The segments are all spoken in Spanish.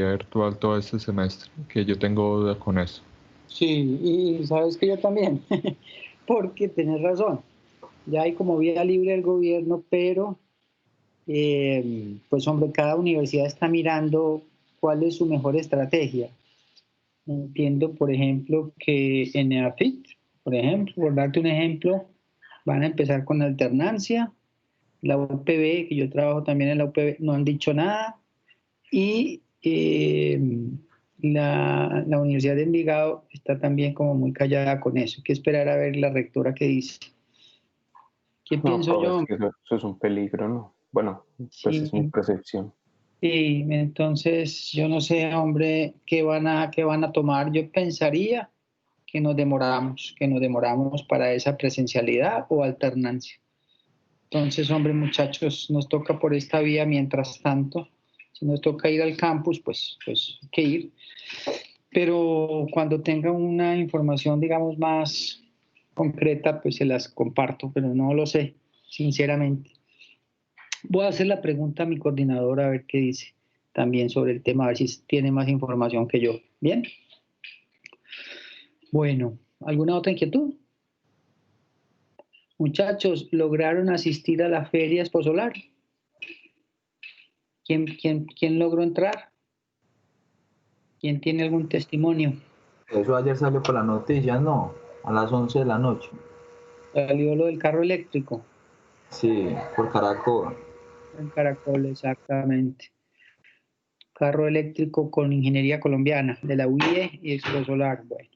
virtual todo este semestre, que yo tengo duda con eso. Sí, y sabes que yo también, porque tenés razón. Ya hay como vía libre del gobierno, pero pues hombre, cada universidad está mirando cuál es su mejor estrategia. Entiendo, por ejemplo, que en EAFIT, por ejemplo, por darte un ejemplo, van a empezar con alternancia. La UPB, que yo trabajo también en la UPB, no han dicho nada. Y la Universidad de Envigado está también como muy callada con eso. Hay que esperar a ver la rectora qué dice. ¿Qué No, pienso yo? es que eso es un peligro, ¿no? Bueno, pues Sí, es mi percepción. y entonces yo no sé, hombre, qué van a tomar. Yo pensaría que nos demoramos para esa presencialidad o alternancia. Entonces, hombre, muchachos, nos toca por esta vía mientras tanto. Si nos toca ir al campus, pues hay que ir. Pero cuando tenga una información, digamos, más concreta, pues se las comparto, pero no lo sé, sinceramente. Voy a hacer la pregunta a mi coordinadora a ver qué dice también sobre el tema, a ver si tiene más información que yo. ¿Bien? Bueno, ¿alguna otra inquietud? Muchachos, ¿lograron asistir a la feria Exposolar? ¿Quién logró entrar? ¿Quién tiene algún testimonio? Eso ayer salió por la noticia, no, a las 11 de la noche. Salió lo del carro eléctrico. Sí, por Caracol. En Caracol, exactamente. Carro eléctrico con ingeniería colombiana, de la UIE y Exposolar. Bueno,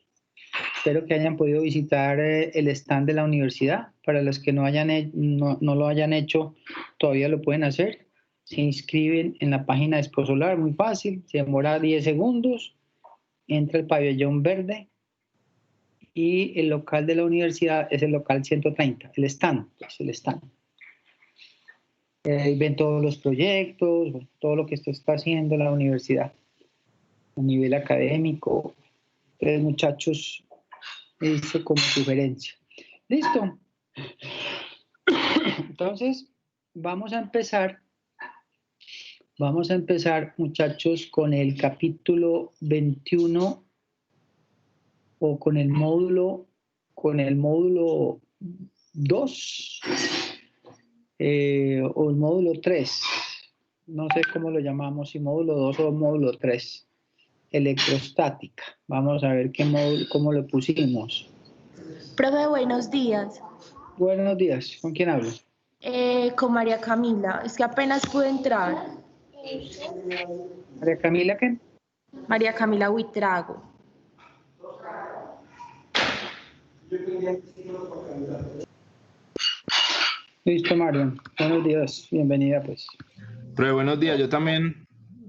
espero que hayan podido visitar el stand de la universidad. Para los que no lo hayan hecho, todavía lo pueden hacer. Se inscriben en la página de Exposolar, muy fácil, se demora 10 segundos, entra el pabellón verde y el local de la universidad es el local 130, el stand, pues el stand. Ven todos los proyectos, todo lo que esto está haciendo la universidad a nivel académico. Entonces, muchachos, hice como sugerencia. ¿Listo? Entonces, vamos a empezar, muchachos, con el capítulo 21 o con el módulo 2 o el módulo 3. No sé cómo lo llamamos, si módulo 2 o módulo 3. Electrostática. Vamos a ver cómo lo pusimos. Profe, buenos días. Buenos días. ¿Con quién hablo? Con María Camila. Es que apenas pude entrar. ¿María Camila qué? María Camila Huitrago. Listo, Marion. Buenos días. Bienvenida, pues. Profe, buenos días. Yo también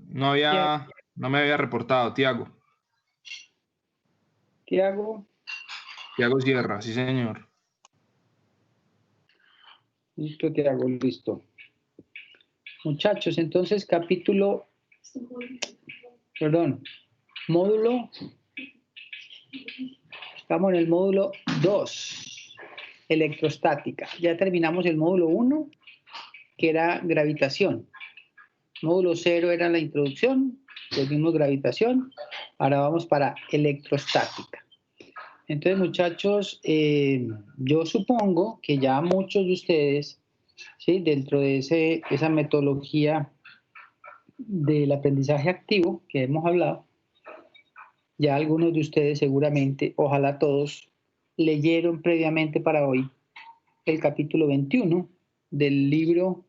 no me había reportado. Tiago Sierra, sí, señor. Listo, Tiago, listo. Muchachos, entonces módulo, estamos en el módulo 2, electrostática. Ya terminamos el módulo 1, que era gravitación. Módulo 0 era la introducción, vimos gravitación, ahora vamos para electrostática. Entonces, muchachos, yo supongo que ya muchos de ustedes, ¿sí?, dentro de esa metodología del aprendizaje activo que hemos hablado, ya algunos de ustedes seguramente, ojalá todos, leyeron previamente para hoy el capítulo 21 del libro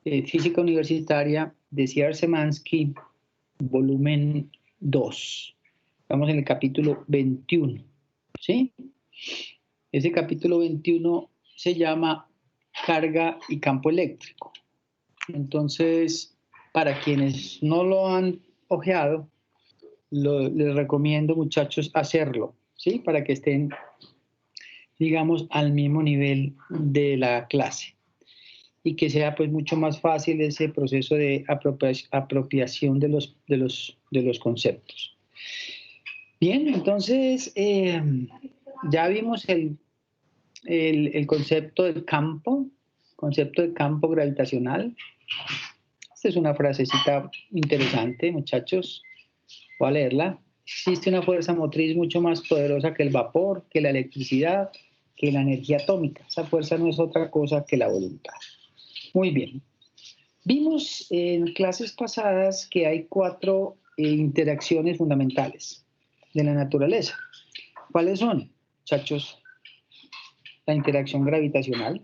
Física Universitaria de C.R. Szymanski, volumen 2. Estamos en el capítulo 21, ¿sí? Ese capítulo 21 se llama Carga y campo eléctrico. Entonces, para quienes no lo han ojeado, les recomiendo, muchachos, hacerlo, ¿sí? Para que estén, digamos, al mismo nivel de la clase y que sea pues mucho más fácil ese proceso de apropiación de los conceptos. Bien, entonces ya vimos el concepto del campo gravitacional. Esta es una frasecita interesante, muchachos. Voy a leerla. Existe una fuerza motriz mucho más poderosa que el vapor, que la electricidad, que la energía atómica. Esa fuerza no es otra cosa que la voluntad. Muy bien. Vimos en clases pasadas que hay 4 interacciones fundamentales de la naturaleza. ¿Cuáles son, muchachos? La interacción gravitacional,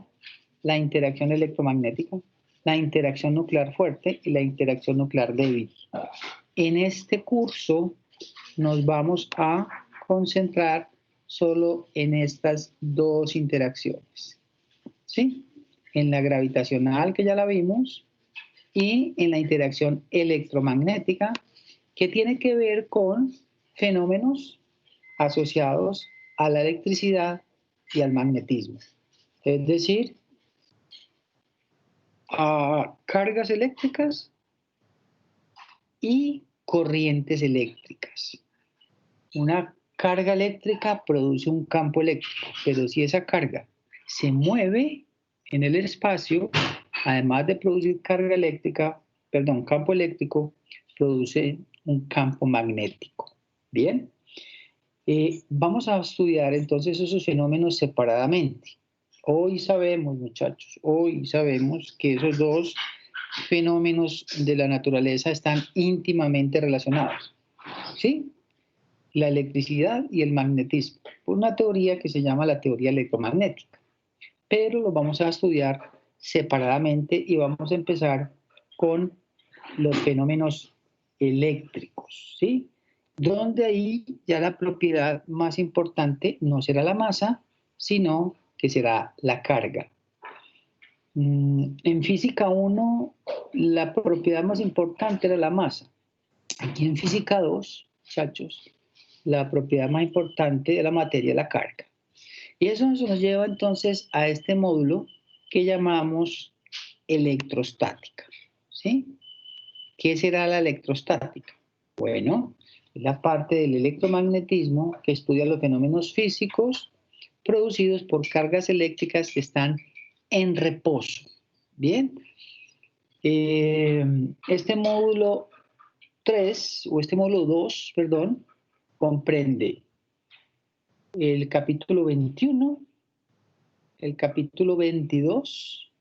la interacción electromagnética, la interacción nuclear fuerte y la interacción nuclear débil. En este curso nos vamos a concentrar solo en estas 2 interacciones, ¿sí? En la gravitacional, que ya la vimos, y en la interacción electromagnética, que tiene que ver con fenómenos asociados a la electricidad y al magnetismo. Es decir, a cargas eléctricas y corrientes eléctricas. Una carga eléctrica produce un campo eléctrico, pero si esa carga se mueve en el espacio, además de producir campo eléctrico, produce un campo magnético. Bien, vamos a estudiar entonces esos fenómenos separadamente. Hoy sabemos, muchachos, que esos 2 fenómenos de la naturaleza están íntimamente relacionados, ¿sí? La electricidad y el magnetismo, por una teoría que se llama la teoría electromagnética. Pero lo vamos a estudiar separadamente y vamos a empezar con los fenómenos eléctricos, ¿sí? Donde ahí ya la propiedad más importante no será la masa, sino que será la carga. En física 1, la propiedad más importante era la masa. Aquí en física 2, muchachos, la propiedad más importante de la materia es la carga. Y eso nos lleva entonces a este módulo que llamamos electrostática, ¿sí? ¿Qué será la electrostática? Bueno, es la parte del electromagnetismo que estudia los fenómenos físicos producidos por cargas eléctricas que están en reposo. Bien, este módulo 3, o este módulo 2, perdón, comprende el capítulo 21, el capítulo 22,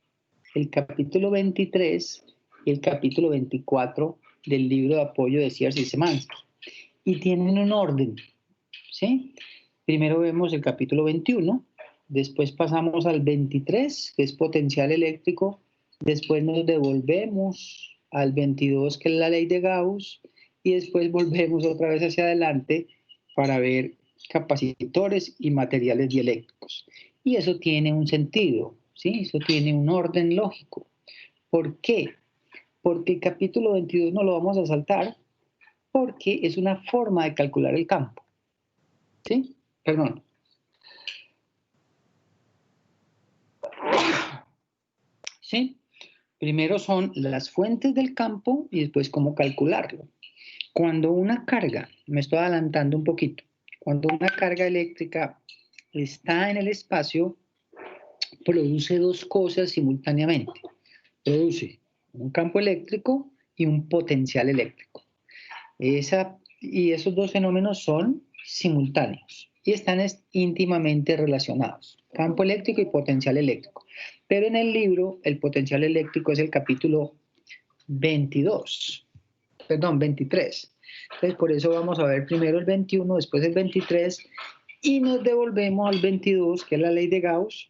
el capítulo 23 y el capítulo 24 del libro de apoyo de Sears y Szymanski. Y tienen un orden, ¿sí? Primero vemos el capítulo 21, después pasamos al 23, que es potencial eléctrico, después nos devolvemos al 22, que es la ley de Gauss, y después volvemos otra vez hacia adelante para ver capacitores y materiales dieléctricos. Y eso tiene un sentido, ¿sí? Eso tiene un orden lógico. ¿Por qué? Porque el capítulo 22 no lo vamos a saltar, porque es una forma de calcular el campo, ¿sí? Perdón. ¿Sí? Primero son las fuentes del campo y después cómo calcularlo. Cuando una carga, me estoy adelantando un poquito, cuando una carga eléctrica está en el espacio, produce 2 cosas simultáneamente. Produce un campo eléctrico y un potencial eléctrico. Y esos 2 fenómenos son simultáneos y están íntimamente relacionados. Campo eléctrico y potencial eléctrico. Pero en el libro, el potencial eléctrico es el capítulo 23. Entonces, por eso vamos a ver primero el 21, después el 23, y nos devolvemos al 22, que es la ley de Gauss,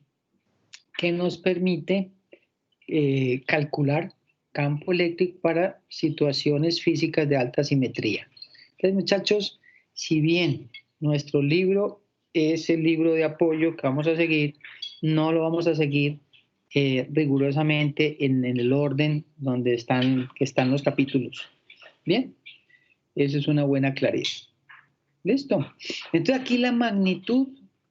que nos permite calcular campo eléctrico para situaciones físicas de alta simetría. Entonces, muchachos, si bien nuestro libro es el libro de apoyo que vamos a seguir, no lo vamos a seguir rigurosamente en el orden donde están los capítulos. Bien, eso es una buena claridad. ¿Listo? Entonces aquí la magnitud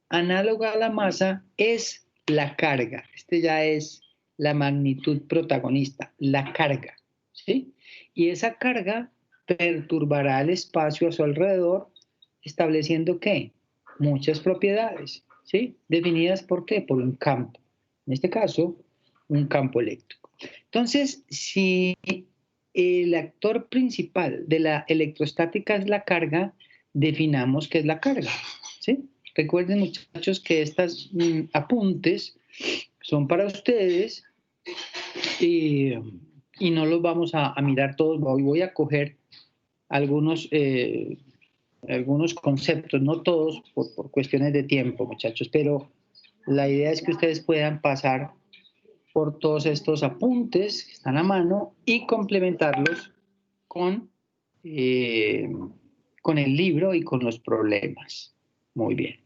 análoga a la masa es la carga. Este ya es la magnitud protagonista, la carga, ¿sí? Y esa carga perturbará el espacio a su alrededor, estableciendo ¿qué? Muchas propiedades, ¿sí? Definidas por ¿qué? Por un campo. En este caso, un campo eléctrico. Entonces, si el actor principal de la electrostática es la carga, definamos qué es la carga, ¿sí? Recuerden, muchachos, que estos apuntes son para ustedes y no los vamos a mirar todos. Hoy voy a coger algunos conceptos, no todos por cuestiones de tiempo, muchachos, pero la idea es que ustedes puedan pasar por todos estos apuntes que están a mano y complementarlos con el libro y con los problemas. Muy bien.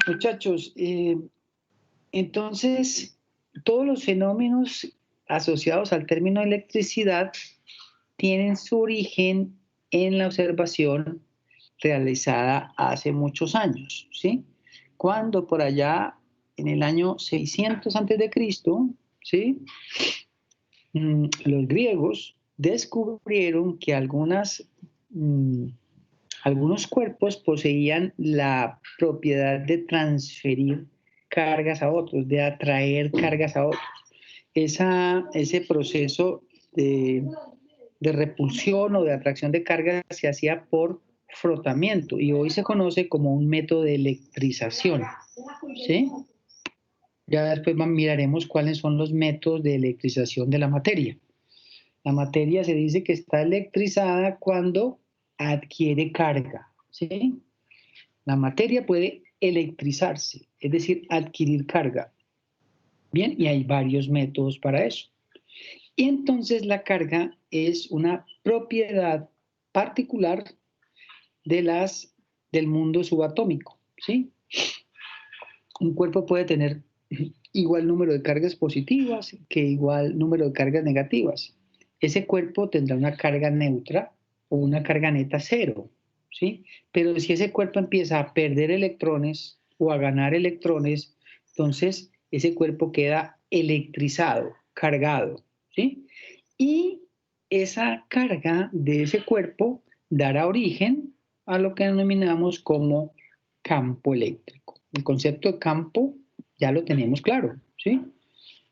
Muchachos, entonces, todos los fenómenos asociados al término electricidad tienen su origen en la observación realizada hace muchos años, ¿sí? Cuando por allá en el año 600 a.C., ¿sí? Los griegos descubrieron que algunos cuerpos poseían la propiedad de transferir cargas a otros, de atraer cargas a otros. Ese proceso de repulsión o de atracción de cargas se hacía por frotamiento y hoy se conoce como un método de electrización, ¿sí? Ya después miraremos cuáles son los métodos de electrización de la materia. La materia se dice que está electrizada cuando adquiere carga, ¿sí? La materia puede electrizarse, es decir, adquirir carga. Bien, y hay varios métodos para eso. Y entonces la carga es una propiedad particular del mundo subatómico, ¿sí? Un cuerpo puede tener igual número de cargas positivas que igual número de cargas negativas. Ese cuerpo tendrá una carga neutra o una carga neta cero, ¿sí? Pero si ese cuerpo empieza a perder electrones o a ganar electrones, entonces ese cuerpo queda electrizado, cargado, ¿sí? Y esa carga de ese cuerpo dará origen a lo que denominamos como campo eléctrico. El concepto de campo ya lo tenemos claro, ¿sí?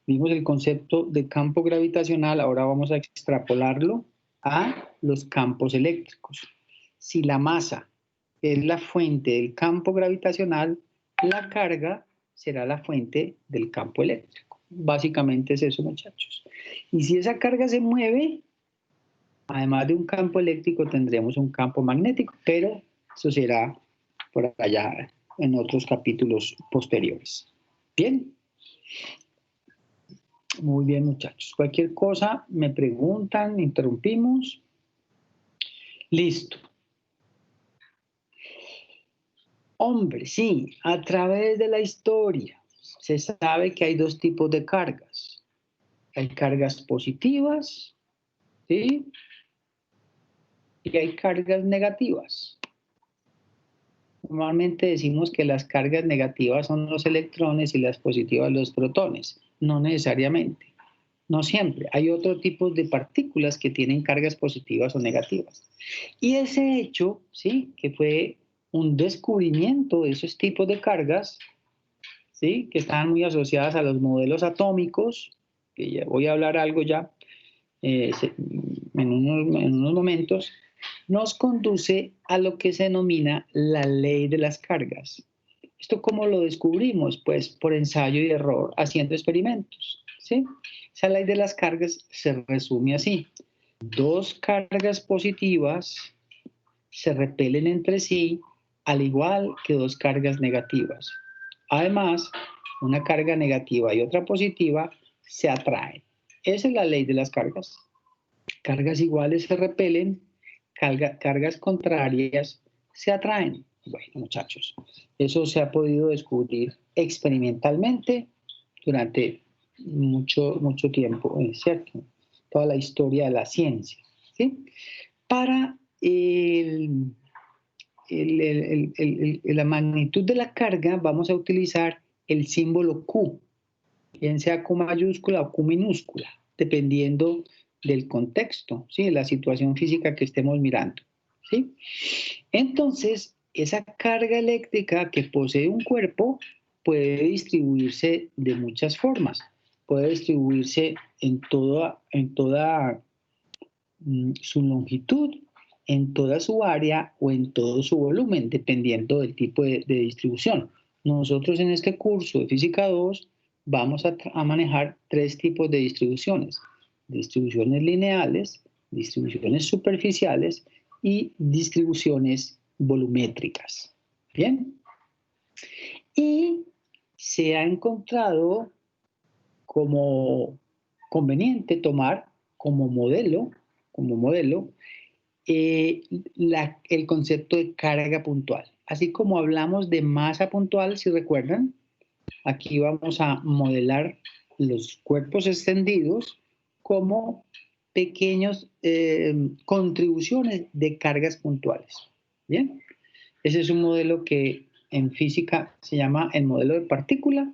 Vimos el concepto de campo gravitacional, ahora vamos a extrapolarlo a los campos eléctricos. Si la masa es la fuente del campo gravitacional, la carga será la fuente del campo eléctrico. Básicamente es eso, muchachos. Y si esa carga se mueve, además de un campo eléctrico, tendremos un campo magnético, pero eso será por allá en otros capítulos posteriores. Bien. Muy bien, muchachos. Cualquier cosa me preguntan, interrumpimos. Listo. Hombre, sí, a través de la historia se sabe que hay dos tipos de cargas. Hay cargas positivas, ¿sí? Y hay cargas negativas. Normalmente decimos que las cargas negativas son los electrones y las positivas los protones. No necesariamente, no siempre. Hay otro tipo de partículas que tienen cargas positivas o negativas. Y ese hecho, ¿sí? Que fue un descubrimiento de esos tipos de cargas, ¿sí? Que estaban muy asociadas a los modelos atómicos, que ya voy a hablar algo ya en unos momentos, nos conduce a lo que se denomina la ley de las cargas. ¿Esto cómo lo descubrimos? Pues por ensayo y error, haciendo experimentos, ¿sí? Esa ley de las cargas se resume así. Dos cargas positivas se repelen entre sí, al igual que dos cargas negativas. Además, una carga negativa y otra positiva se atraen. Esa es la ley de las cargas. Cargas iguales se repelen, cargas contrarias se atraen. Bueno, muchachos, eso se ha podido descubrir experimentalmente durante mucho tiempo, ¿cierto? Toda la historia de la ciencia, ¿sí? Para la magnitud de la carga vamos a utilizar el símbolo Q, bien sea Q mayúscula o Q minúscula, dependiendo del contexto, ¿sí? De la situación física que estemos mirando, ¿sí? Entonces, esa carga eléctrica que posee un cuerpo puede distribuirse de muchas formas. Puede distribuirse en toda su longitud en toda su área o en todo su volumen, dependiendo del tipo de distribución. Nosotros en este curso de Física 2 vamos a manejar 3 tipos de distribuciones. Distribuciones lineales, distribuciones superficiales y distribuciones volumétricas. ¿Bien? Y se ha encontrado como conveniente tomar como modelo el concepto de carga puntual. Así como hablamos de masa puntual, si recuerdan, aquí vamos a modelar los cuerpos extendidos como pequeñas contribuciones de cargas puntuales. ¿Bien? Ese es un modelo que en física se llama el modelo de partícula.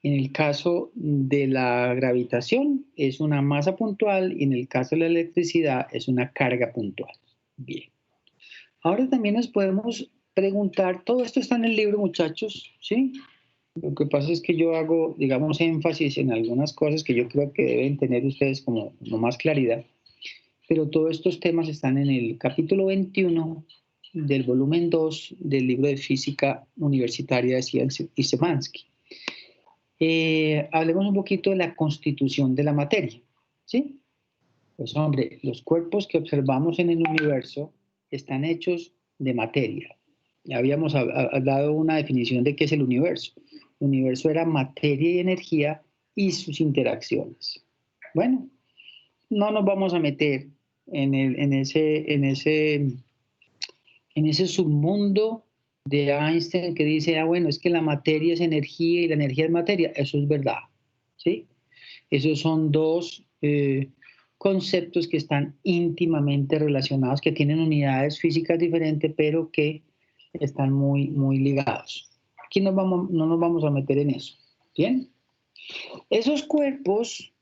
En el caso de la gravitación es una masa puntual y en el caso de la electricidad es una carga puntual. Bien. Ahora también nos podemos preguntar, todo esto está en el libro, muchachos, ¿sí? Lo que pasa es que yo hago, digamos, énfasis en algunas cosas que yo creo que deben tener ustedes como más claridad, pero todos estos temas están en el capítulo 21 del volumen 2 del libro de Física Universitaria de Ciencia y Szymanski. Hablemos un poquito de la constitución de la materia, ¿sí? Pues hombre, los cuerpos que observamos en el universo están hechos de materia. Ya habíamos dado una definición de qué es el universo. El universo era materia y energía y sus interacciones. Bueno, no nos vamos a meter en ese submundo de Einstein que dice, bueno, es que la materia es energía y la energía es materia. Eso es verdad, ¿sí? Esos son dos conceptos que están íntimamente relacionados, que tienen unidades físicas diferentes, pero que están muy, muy ligados. Aquí no nos vamos a meter en eso, ¿bien? Esos cuerpos,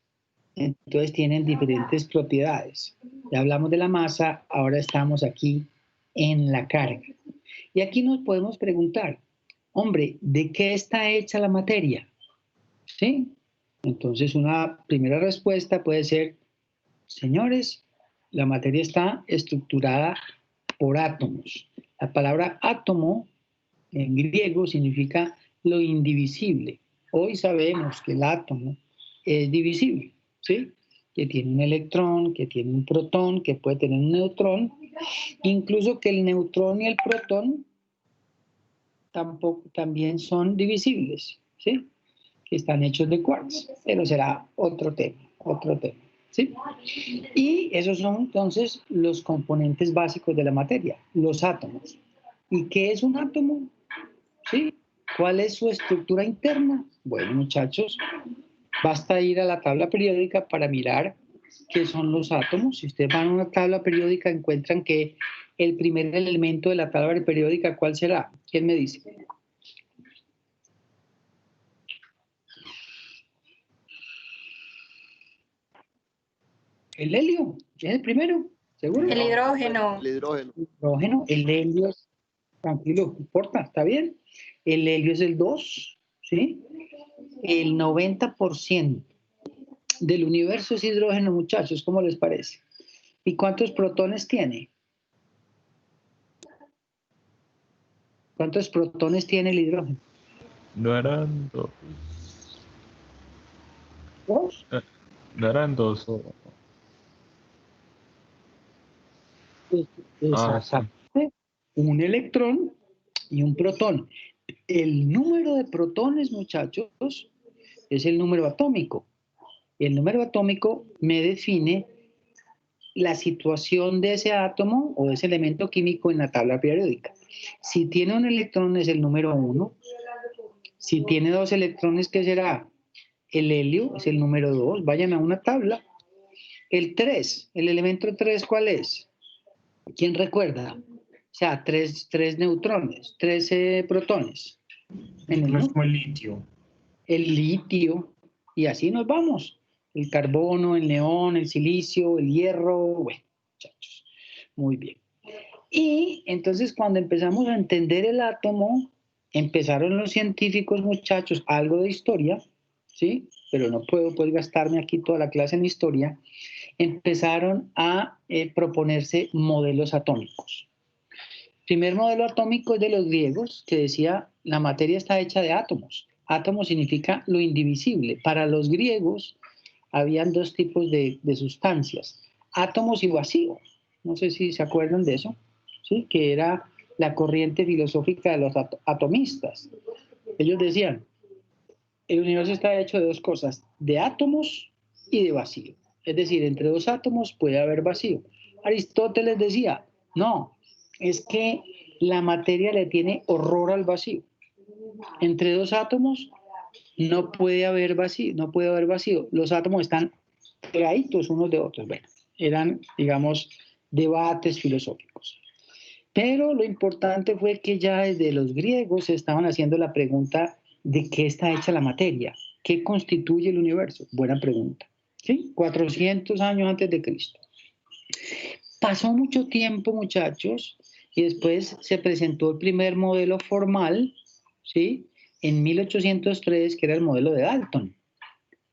entonces, tienen diferentes propiedades. Ya hablamos de la masa, ahora estamos aquí en la carga. Y aquí nos podemos preguntar, hombre, ¿de qué está hecha la materia? ¿Sí? Entonces, una primera respuesta puede ser, señores, la materia está estructurada por átomos. La palabra átomo en griego significa lo indivisible. Hoy sabemos que el átomo es divisible, ¿sí? Que tiene un electrón, que tiene un protón, que puede tener un neutrón, incluso que el neutrón y el protón también son divisibles, ¿sí? Que están hechos de quarks, pero será otro tema, ¿sí? Y esos son entonces los componentes básicos de la materia, los átomos. ¿Y qué es un átomo? ¿Sí? ¿Cuál es su estructura interna? Bueno, muchachos, basta ir a la tabla periódica para mirar qué son los átomos. Si ustedes van a una tabla periódica, encuentran que el primer elemento de la tabla periódica, ¿cuál será? ¿Quién me dice? El helio, ¿es el primero? ¿Seguro? El hidrógeno. El hidrógeno. El hidrógeno, el helio, tranquilo, no importa, está bien. El helio es el 2, ¿sí? El 90% del universo es hidrógeno, muchachos, ¿cómo les parece? ¿Y cuántos protones tiene? ¿Cuántos protones tiene el hidrógeno? No eran dos. ¿Dos? No eran dos. Exactamente. Un electrón y un protón. El número de protones, muchachos, es el número atómico. El número atómico me define la situación de ese átomo o de ese elemento químico en la tabla periódica. Si tiene un electrón es el número 1. Si tiene 2 electrones, ¿qué será? El helio es el número 2. Vayan a una tabla. El 3, el elemento 3, ¿cuál es? ¿Quién recuerda? O sea, 3 neutrones, 13 protones. No es como el litio. El litio, y así nos vamos. El carbono, el neón, el silicio, el hierro, bueno, muchachos, muy bien. Y entonces cuando empezamos a entender el átomo, empezaron los científicos, muchachos, algo de historia, ¿sí? pero no puedo pues gastarme aquí toda la clase en historia, empezaron a proponerse modelos atómicos. El primer modelo atómico es de los griegos, que decía, la materia está hecha de átomos. Átomo significa lo indivisible. Para los griegos habían dos tipos de sustancias, átomos y vacío. No sé si se acuerdan de eso, ¿sí? Que era la corriente filosófica de los atomistas. Ellos decían, el universo está hecho de dos cosas, de átomos y de vacío. Es decir, entre dos átomos puede haber vacío. Aristóteles decía, no, es que la materia le tiene horror al vacío. Entre dos átomos no puede haber vacío, no puede haber vacío. Los átomos están pegaditos unos de otros. Bueno, eran, digamos, debates filosóficos. Pero lo importante fue que ya desde los griegos se estaban haciendo la pregunta de qué está hecha la materia, qué constituye el universo. Buena pregunta. ¿Sí? 400 años antes de Cristo. Pasó mucho tiempo, muchachos, y después se presentó el primer modelo formal, ¿sí? En 1803, que era el modelo de Dalton.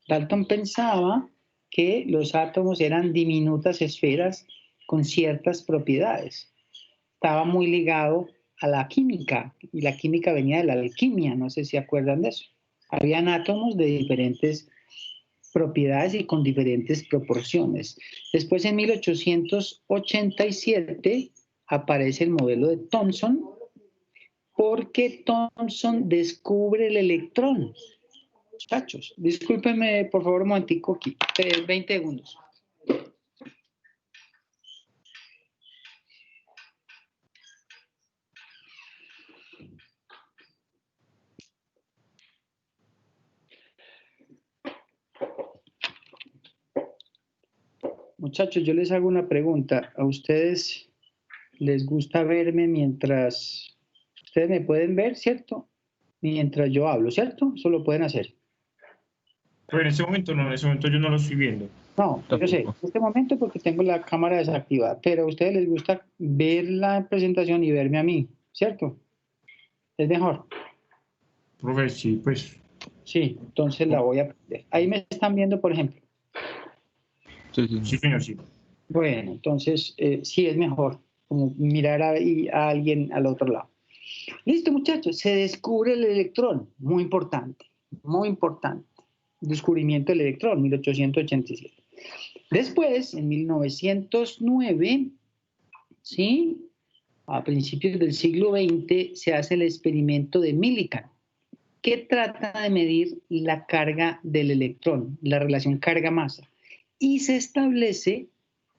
Dalton pensaba que los átomos eran diminutas esferas con ciertas propiedades. Estaba muy ligado a la química, y la química venía de la alquimia, no sé si se acuerdan de eso. Habían átomos de diferentes propiedades y con diferentes proporciones. Después, en 1887, aparece el modelo de Thomson, porque Thomson descubre el electrón. Muchachos, discúlpenme por favor un momentico aquí, 20 segundos. Muchachos, yo les hago una pregunta. ¿A ustedes les gusta verme mientras... Ustedes me pueden ver, ¿cierto? Mientras yo hablo, ¿cierto? Eso lo pueden hacer. Pero en ese momento no, en ese momento yo no lo estoy viendo. No, yo sé, en este momento porque tengo la cámara desactivada, pero a ustedes les gusta ver la presentación y verme a mí, ¿cierto? Es mejor. Profe, sí, pues. Sí, entonces la voy a prender. Ahí me están viendo, por ejemplo. Sí, señor, sí. Bueno, entonces sí es mejor como mirar a alguien al otro lado. Listo, muchachos, se descubre el electrón, muy importante, muy importante. Descubrimiento del electrón, 1887. Después, en 1909, ¿sí? A principios del siglo XX, se hace el experimento de Millikan, que trata de medir la carga del electrón, la relación carga-masa, y se establece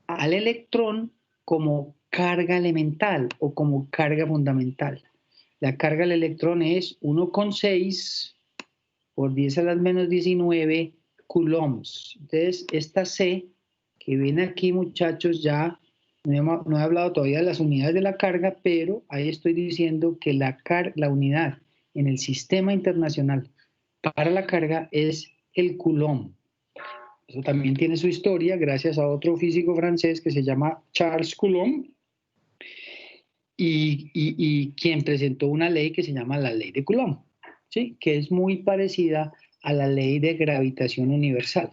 al electrón como carga elemental o como carga fundamental. La carga del electrón es 1,6 por 10 a la menos 19 coulombs. Entonces, esta C que ven aquí, muchachos, ya no he hablado todavía de las unidades de la carga, pero ahí estoy diciendo que la unidad en el sistema internacional para la carga es el coulomb. Eso también tiene su historia gracias a otro físico francés que se llama Charles Coulomb y quien presentó una ley que se llama la ley de Coulomb, ¿sí? Que es muy parecida a la ley de gravitación universal.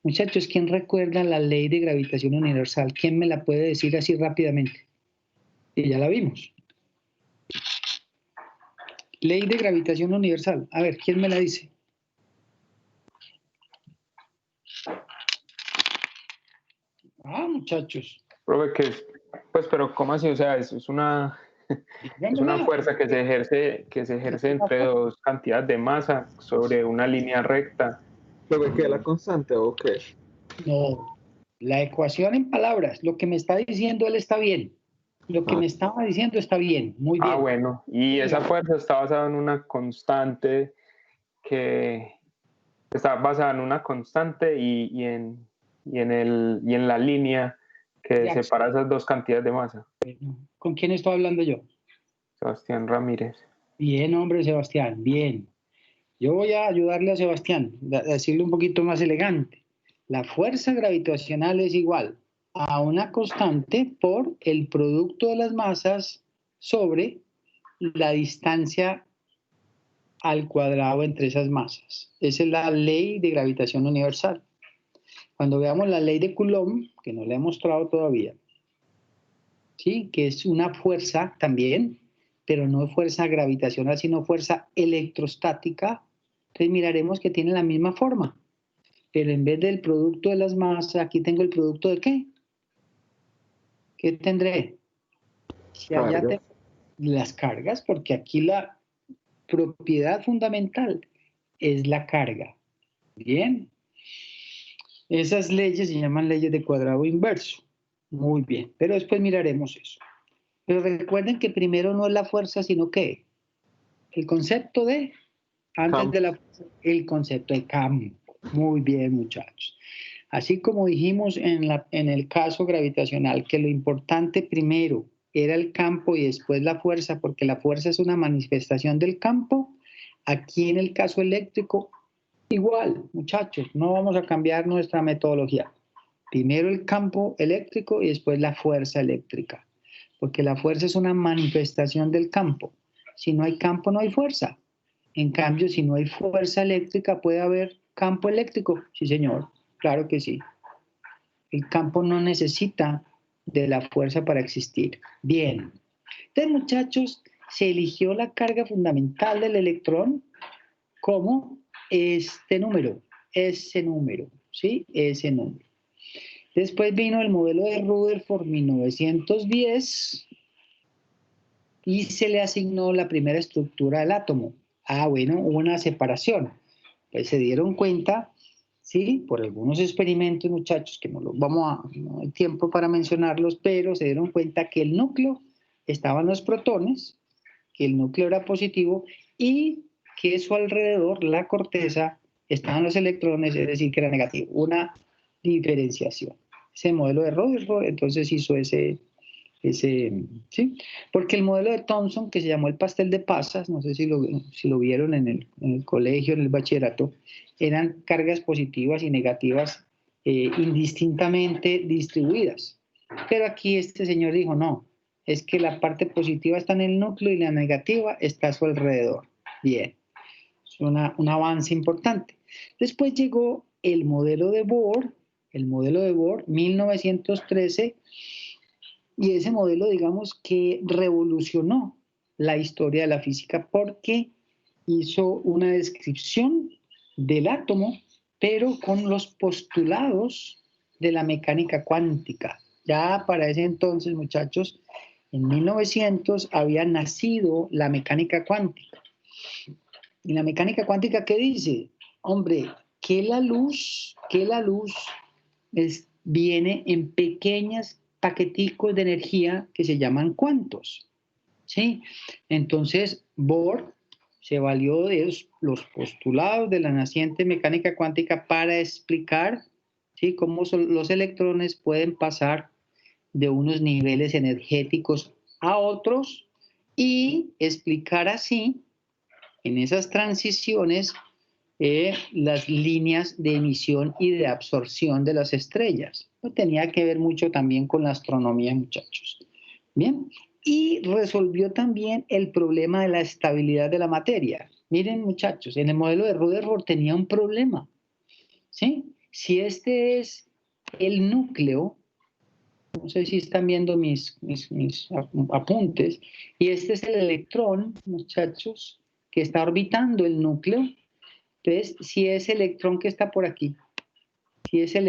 Muchachos, ¿quién recuerda la ley de gravitación universal? ¿Quién me la puede decir así rápidamente? Y ya la vimos. Ley de gravitación universal. A ver, ¿quién me la dice? Ah, muchachos. Profe, que es, pues, pero ¿cómo así? O sea, es una fuerza que se ejerce entre dos cantidades de masa sobre una línea recta. ¿Pero qué? ¿La constante o qué? No, la ecuación en palabras, lo que me está diciendo él está bien. Lo que me estaba diciendo está bien, muy bien. Ah, bueno, y esa fuerza está basada en una constante que está basada en una constante y en la línea que separa esas dos cantidades de masa. ¿Con quién estoy hablando yo? Sebastián Ramírez. Bien, hombre, Sebastián, bien. Yo voy a ayudarle a Sebastián, a decirle un poquito más elegante. La fuerza gravitacional es igual a una constante por el producto de las masas sobre la distancia al cuadrado entre esas masas. Esa es la ley de gravitación universal. Cuando veamos la ley de Coulomb, que no la he mostrado todavía, ¿sí? Que es una fuerza también, pero no fuerza gravitacional, sino fuerza electrostática, entonces miraremos que tiene la misma forma. Pero en vez del producto de las masas, aquí tengo el producto de ¿qué? ¿Qué tendré? Si allá tengo las cargas, porque aquí la propiedad fundamental es la carga. Bien. Esas leyes se llaman leyes de cuadrado inverso. Muy bien, pero después miraremos eso. Pero recuerden que primero no es la fuerza, sino que el concepto de, antes Campo. de la fuerza, el concepto de campo. Muy bien, muchachos. Así como dijimos en el caso gravitacional, que lo importante primero era el campo y después la fuerza, porque la fuerza es una manifestación del campo, aquí en el caso eléctrico, igual, muchachos, no vamos a cambiar nuestra metodología. Primero el campo eléctrico y después la fuerza eléctrica, porque la fuerza es una manifestación del campo. Si no hay campo, no hay fuerza. En cambio, si no hay fuerza eléctrica, ¿puede haber campo eléctrico? Sí, señor, claro que sí. El campo no necesita de la fuerza para existir. Bien. Entonces, muchachos, se eligió la carga fundamental del electrón como este número, ese número, ¿sí? Ese número. Después vino el modelo de Rutherford 1910 y se le asignó la primera estructura del átomo. Ah, bueno, hubo una separación. Pues se dieron cuenta, sí, por algunos experimentos, muchachos, que no hay tiempo para mencionarlos, pero se dieron cuenta que el núcleo estaban los protones, que el núcleo era positivo y que a su alrededor, la corteza, estaban los electrones, es decir, que era negativo. Una diferenciación. Ese modelo de Rutherford, entonces hizo ese, ¿sí? Porque el modelo de Thomson, que se llamó el pastel de pasas, no sé si lo vieron en el colegio, en el bachillerato, eran cargas positivas y negativas indistintamente distribuidas. Pero aquí este señor dijo, no, es que la parte positiva está en el núcleo y la negativa está a su alrededor. Bien, es un avance importante. Después llegó el modelo de Bohr, 1913, y ese modelo, digamos, que revolucionó la historia de la física porque hizo una descripción del átomo, pero con los postulados de la mecánica cuántica. Ya para ese entonces, muchachos, en 1900 había nacido la mecánica cuántica. ¿Y la mecánica cuántica qué dice? Hombre, que la luz viene en pequeñas paqueticos de energía que se llaman cuantos, ¿sí? Entonces, Bohr se valió de los postulados de la naciente mecánica cuántica para explicar, ¿sí?, cómo los electrones pueden pasar de unos niveles energéticos a otros y explicar así, en esas transiciones, las líneas de emisión y de absorción de las estrellas. Tenía que ver mucho también con la astronomía, muchachos. Bien, y resolvió también el problema de la estabilidad de la materia. Miren, muchachos, en el modelo de Rutherford tenía un problema, ¿sí? Si este es el núcleo, no sé si están viendo mis apuntes, y este es el electrón, muchachos, que está orbitando el núcleo. Entonces, si ese electrón que está por aquí, empieza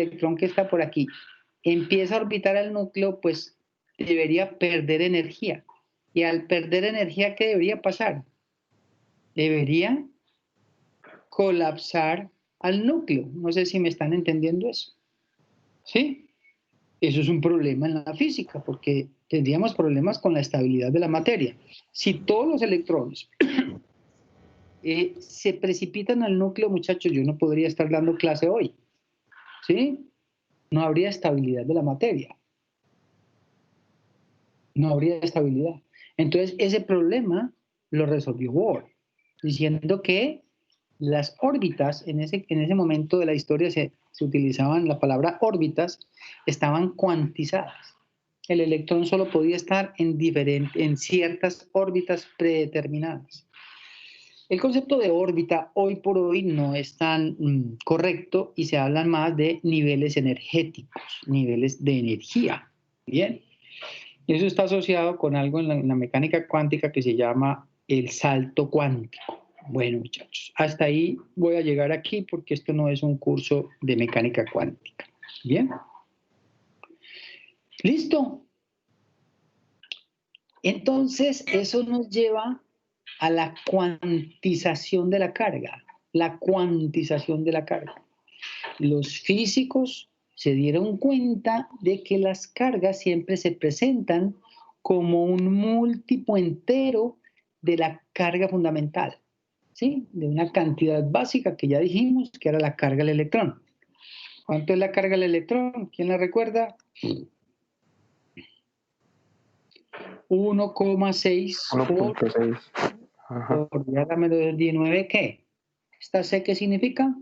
a orbitar el núcleo, pues debería perder energía. Y al perder energía, ¿qué debería pasar? Debería colapsar al núcleo. No sé si me están entendiendo eso. ¿Sí? Eso es un problema en la física, porque tendríamos problemas con la estabilidad de la materia. Si todos los electrones se precipitan al núcleo, muchachos, yo no podría estar dando clase hoy, ¿sí? No habría estabilidad de la materia. No habría estabilidad. Entonces, ese problema lo resolvió Bohr, diciendo que las órbitas, en ese momento de la historia se utilizaban la palabra órbitas, estaban cuantizadas. El electrón solo podía estar en ciertas órbitas predeterminadas. El concepto de órbita hoy por hoy no es tan correcto y se hablan más de niveles energéticos, niveles de energía. Bien. Y eso está asociado con algo en la mecánica cuántica que se llama el salto cuántico. Bueno, muchachos, hasta ahí voy a llegar aquí porque esto no es un curso de mecánica cuántica. Bien. ¿Listo? Entonces, eso nos lleva a la cuantización de la carga. La cuantización de la carga. Los físicos se dieron cuenta de que las cargas siempre se presentan como un múltiplo entero de la carga fundamental, ¿sí? De una cantidad básica que ya dijimos que era la carga del electrón. ¿Cuánto es la carga del electrón? ¿Quién la recuerda? 1,6 por 10 a la menos 19, ¿qué? ¿Esta C qué significa?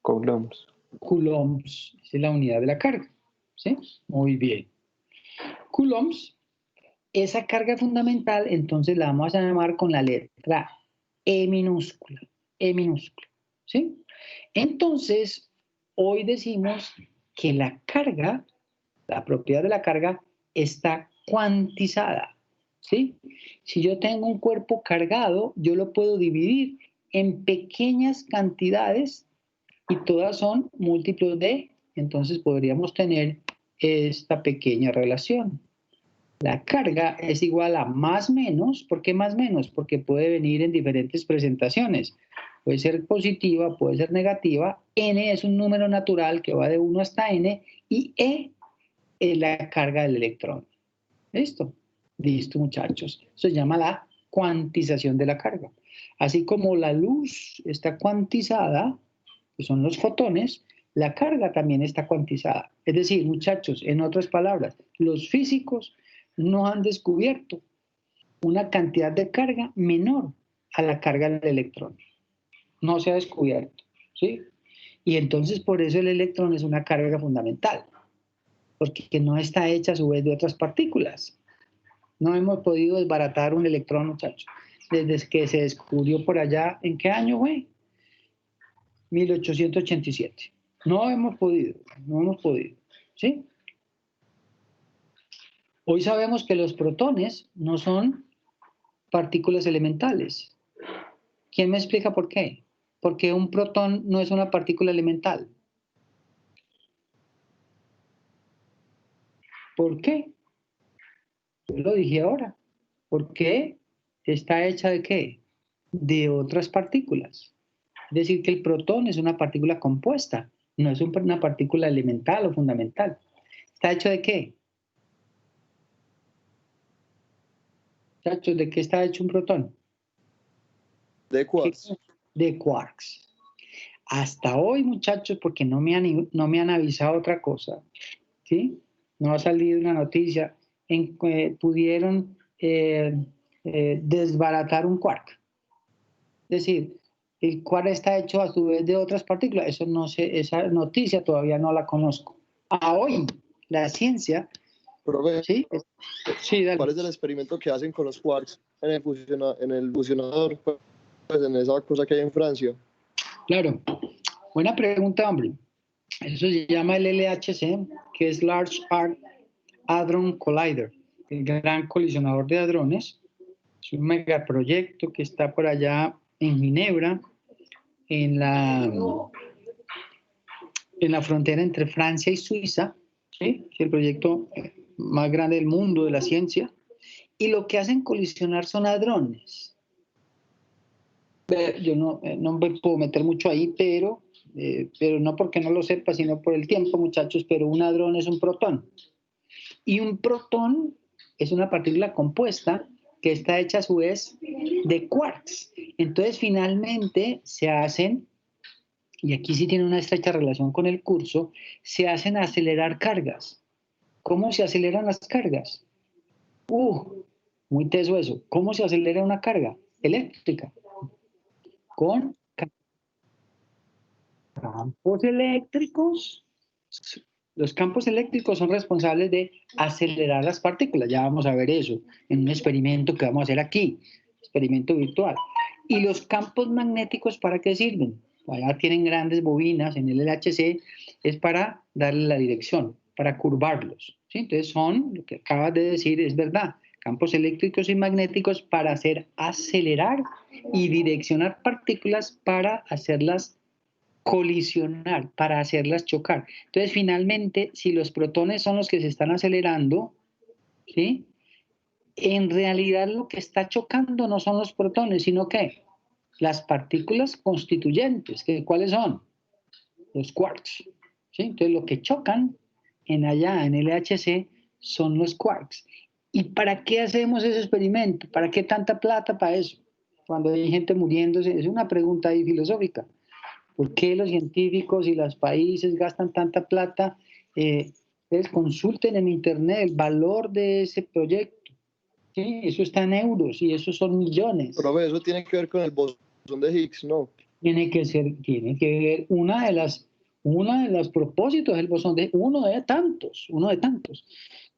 Coulombs. Coulombs, esa es la unidad de la carga, ¿sí? Muy bien. Coulombs, esa carga fundamental, entonces la vamos a llamar con la letra E minúscula, ¿sí? Entonces, hoy decimos que la carga, la propiedad de la carga, está cuantizada, ¿sí? Si yo tengo un cuerpo cargado, yo lo puedo dividir en pequeñas cantidades y todas son múltiplos de, entonces podríamos tener esta pequeña relación. La carga es igual a más menos. ¿Por qué más menos? Porque puede venir en diferentes presentaciones. Puede ser positiva, puede ser negativa. N es un número natural que va de 1 hasta N y E es la carga del electrón. ¿Listo? Listo, muchachos. Eso se llama la cuantización de la carga. Así como la luz está cuantizada, que son los fotones, la carga también está cuantizada. Es decir, muchachos, en otras palabras, los físicos no han descubierto una cantidad de carga menor a la carga del electrón. No se ha descubierto, ¿sí? Y entonces por eso el electrón es una carga fundamental, porque no está hecha a su vez de otras partículas. No hemos podido desbaratar un electrón, muchachos, desde que se descubrió por allá, ¿en qué año, güey? 1887. No hemos podido, ¿sí? Hoy sabemos que los protones no son partículas elementales. ¿Quién me explica por qué? Porque un protón no es una partícula elemental. ¿Por qué? Yo lo dije ahora. ¿Por qué? ¿Está hecha de qué? De otras partículas. Es decir, que el protón es una partícula compuesta, no es una partícula elemental o fundamental. ¿Está hecho de qué? Muchachos, ¿de qué está hecho un protón? De quarks. De quarks. Hasta hoy, muchachos, porque no me han avisado otra cosa, ¿sí? No ha salido una noticia en que pudieron desbaratar un quark. Es decir, el quark está hecho a su vez de otras partículas. Eso no sé, esa noticia todavía no la conozco. A hoy, la ciencia... Profe, ¿sí? Sí, dale. ¿Cuál es el experimento que hacen con los quarks en el fusionador, pues en esa cosa que hay en Francia? Claro. Buena pregunta, hombre. Eso se llama el LHC, que es Large Hadron Collider, el gran colisionador de hadrones. Es un megaproyecto que está por allá en Ginebra, en la frontera entre Francia y Suiza, ¿sí? Es el proyecto más grande del mundo de la ciencia. Y lo que hacen colisionar son hadrones. Yo no me puedo meter mucho ahí, pero no porque no lo sepa, sino por el tiempo, muchachos, pero un hadrón es un protón. Y un protón es una partícula compuesta que está hecha a su vez de quarks. Entonces, finalmente, se hacen, y aquí sí tiene una estrecha relación con el curso, se hacen acelerar cargas. ¿Cómo se aceleran las cargas? Muy teso eso. ¿Cómo se acelera una carga eléctrica? Con campos eléctricos. Los campos eléctricos son responsables de acelerar las partículas. Ya vamos a ver eso en un experimento que vamos a hacer aquí, experimento virtual. ¿Y los campos magnéticos para qué sirven? Allá tienen grandes bobinas en el LHC, es para darle la dirección, para curvarlos, ¿sí? Entonces son, lo que acabas de decir es verdad, campos eléctricos y magnéticos para hacer acelerar y direccionar partículas para hacerlas colisionar, para hacerlas chocar. Entonces, finalmente, si los protones son los que se están acelerando, ¿sí? En realidad lo que está chocando no son los protones, sino que las partículas constituyentes, ¿cuáles son? Los quarks, ¿sí? Entonces, lo que chocan allá en el LHC son los quarks. ¿Y para qué hacemos ese experimento? ¿Para qué tanta plata para eso? Cuando hay gente muriéndose, es una pregunta ahí filosófica. ¿Por qué los científicos y los países gastan tanta plata? Ustedes consulten en internet el valor de ese proyecto. ¿Sí? Eso está en euros y eso son millones. Pero eso tiene que ver con el bosón de Higgs, ¿no? Tiene que ver una de los propósitos del bosón de uno de tantos.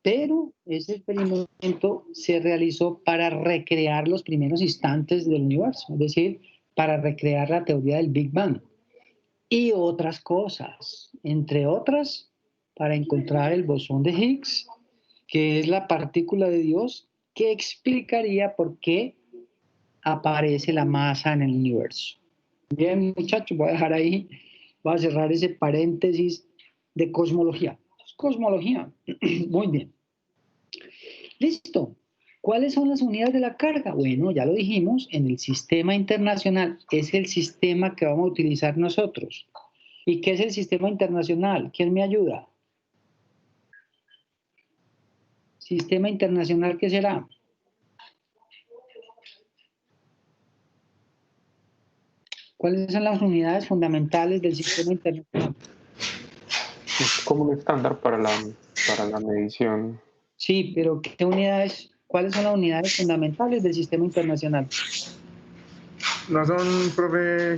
Pero ese experimento se realizó para recrear los primeros instantes del universo, es decir, para recrear la teoría del Big Bang y otras cosas, entre otras, para encontrar el bosón de Higgs, que es la partícula de Dios que explicaría por qué aparece la masa en el universo. Bien, muchachos, voy a dejar ahí, voy a cerrar ese paréntesis de cosmología. Cosmología, muy bien. Listo. ¿Cuáles son las unidades de la carga? Bueno, ya lo dijimos, en el sistema internacional es el sistema que vamos a utilizar nosotros. ¿Y qué es el sistema internacional? ¿Quién me ayuda? ¿Sistema internacional qué será? ¿Cuáles son las unidades fundamentales del sistema internacional? Es como un estándar para la medición. Sí, pero ¿qué unidades? ¿Cuáles son las unidades fundamentales del sistema internacional? No son, profe,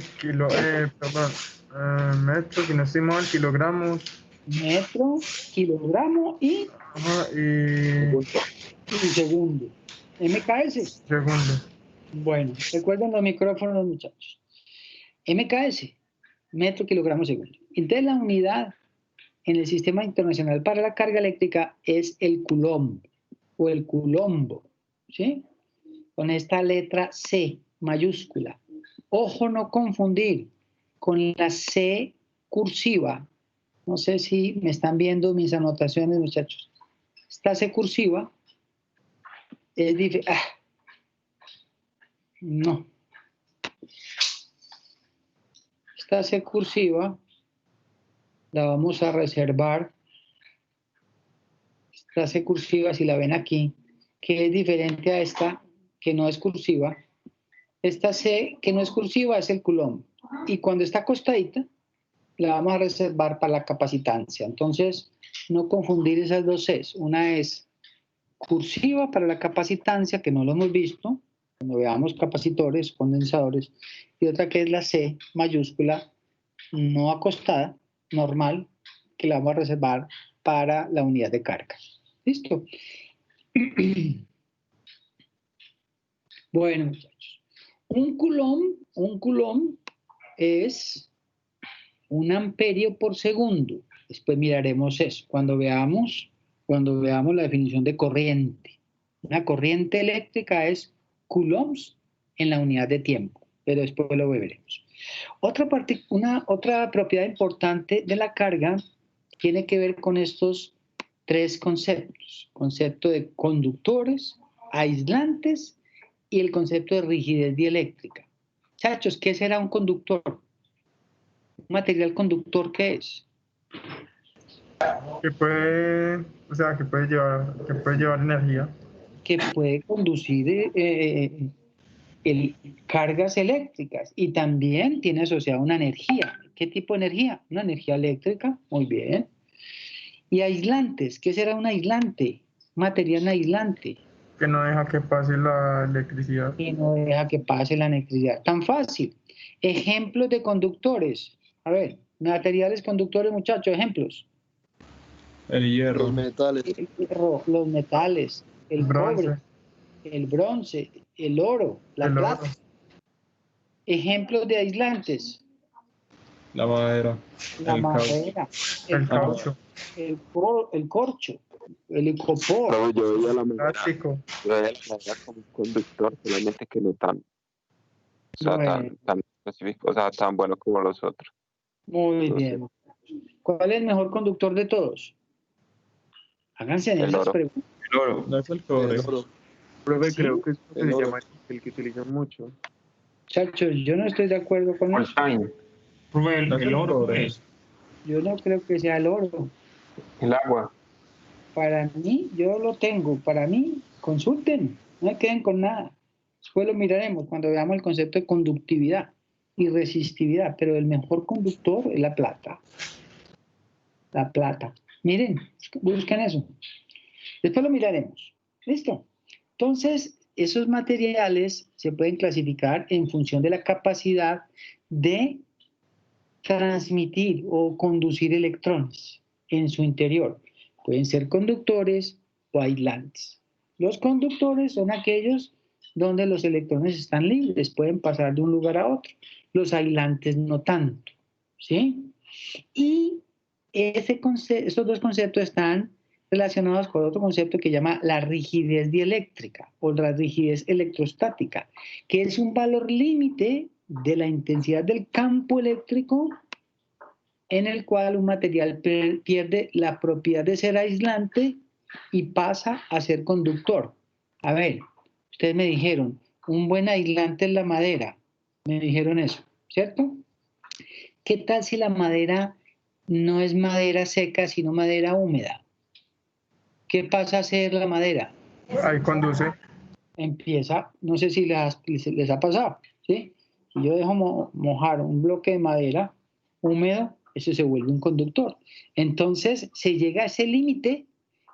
metro, si no estoy mal, kilogramos. Metro, kilogramo y... Ajá, y segundo. MKS. Segundo. Bueno, recuerden los micrófonos, muchachos. MKS, metro, kilogramo, segundo. Entonces la unidad en el sistema internacional para la carga eléctrica es el coulomb o el coulombo, ¿sí? Con esta letra C mayúscula. Ojo, no confundir con la C cursiva. No sé si me están viendo mis anotaciones, muchachos. Esta C cursiva es diferente. No. Esta C cursiva la vamos a reservar. Esta C cursiva, si la ven aquí, que es diferente a esta, que no es cursiva. Esta C, que no es cursiva, es el coulomb. Y cuando está acostadita, la vamos a reservar para la capacitancia. Entonces, no confundir esas dos Cs. Una es cursiva para la capacitancia, que no lo hemos visto, cuando veamos capacitores, condensadores, y otra que es la C mayúscula, no acostada, normal, que la vamos a reservar para la unidad de carga. ¿Listo? Bueno, muchachos. Un coulomb es 1 amperio por segundo. Después miraremos eso cuando veamos la definición de corriente. Una corriente eléctrica es coulombs en la unidad de tiempo, pero después lo veremos. Otra propiedad importante de la carga tiene que ver con estos 3 conceptos. Concepto de conductores, aislantes y el concepto de rigidez dieléctrica. Chachos, ¿qué será un conductor? ¿Un material conductor qué es? Que puede llevar energía. Que puede conducir cargas eléctricas y también tiene asociada una energía. ¿Qué tipo de energía? Una energía eléctrica, muy bien. Y aislantes, ¿qué será un aislante? Material aislante. Que no deja que pase la electricidad. Que no deja que pase la electricidad. Tan fácil. Ejemplos de conductores. A ver, materiales conductores, muchachos, ejemplos. El hierro. Los metales. El hierro, los metales, el cobre, el bronce, el oro, la plata. Ejemplos de aislantes. La madera. La El caucho. madera, El caucho. el corcho, el icopor. Pero yo veía la madera, Plástico. yo veía la madera como un conductor, solamente que no tan, o sea, Bueno. tan específico, o sea, tan bueno como los otros. Muy No bien. ¿Cuál es el mejor conductor de todos? Háganse en El esas oro. preguntas. El oro. No es el cobre. El oro. Profe, Sí. creo que es lo que El se oro. llama el que utilizan mucho. Chachos, yo no estoy de acuerdo con eso. Holstein, Profe, No es el el oro cobre. es. Yo no creo que sea el oro. el agua. Para mí, yo lo tengo. Para mí, consulten. No me queden con nada. Después lo miraremos cuando veamos el concepto de conductividad y resistividad. Pero el mejor conductor es la plata. La plata. Miren, busquen eso. Después lo miraremos. ¿Listo? Entonces, esos materiales se pueden clasificar en función de la capacidad de transmitir o conducir electrones en su interior. Pueden ser conductores o aislantes. Los conductores son aquellos donde los electrones están libres, pueden pasar de un lugar a otro. Los aislantes no tanto, ¿sí? Y esos dos conceptos están relacionados con otro concepto que llama la rigidez dieléctrica o la rigidez electrostática, que es un valor límite de la intensidad del campo eléctrico en el cual un material pierde la propiedad de ser aislante y pasa a ser conductor. A ver, ustedes me dijeron, un buen aislante es la madera. Me dijeron eso, ¿cierto? ¿Qué tal si la madera no es madera seca, sino madera húmeda? ¿Qué pasa a ser la madera? Ahí conduce. Empieza, no sé si les ha pasado, ¿sí? Si yo dejo mojar un bloque de madera húmedo, eso se vuelve un conductor. Entonces se llega a ese límite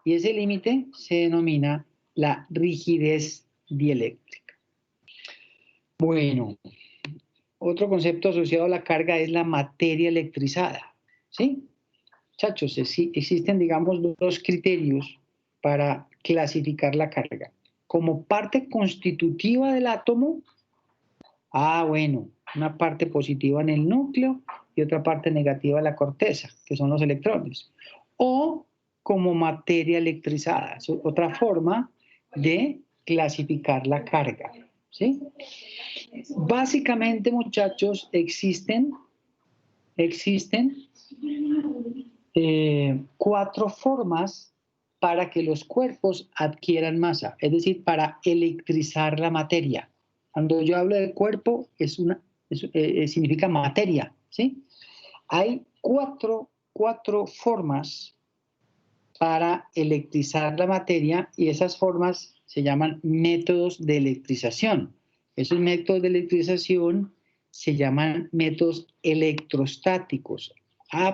y ese límite se denomina la rigidez dieléctrica. Bueno, otro concepto asociado a la carga es la materia electrizada, ¿sí? Muchachos, existen, digamos, dos criterios para clasificar la carga. Como parte constitutiva del átomo, bueno, una parte positiva en el núcleo y otra parte negativa en la corteza, que son los electrones. O como materia electrizada, es otra forma de clasificar la carga, ¿sí? Básicamente, muchachos, existen 4 formas para que los cuerpos adquieran masa, es decir, para electrizar la materia. Cuando yo hablo de cuerpo, significa materia, ¿sí? Hay cuatro formas para electrizar la materia y esas formas se llaman métodos de electrización. Esos métodos de electrización se llaman métodos electrostáticos.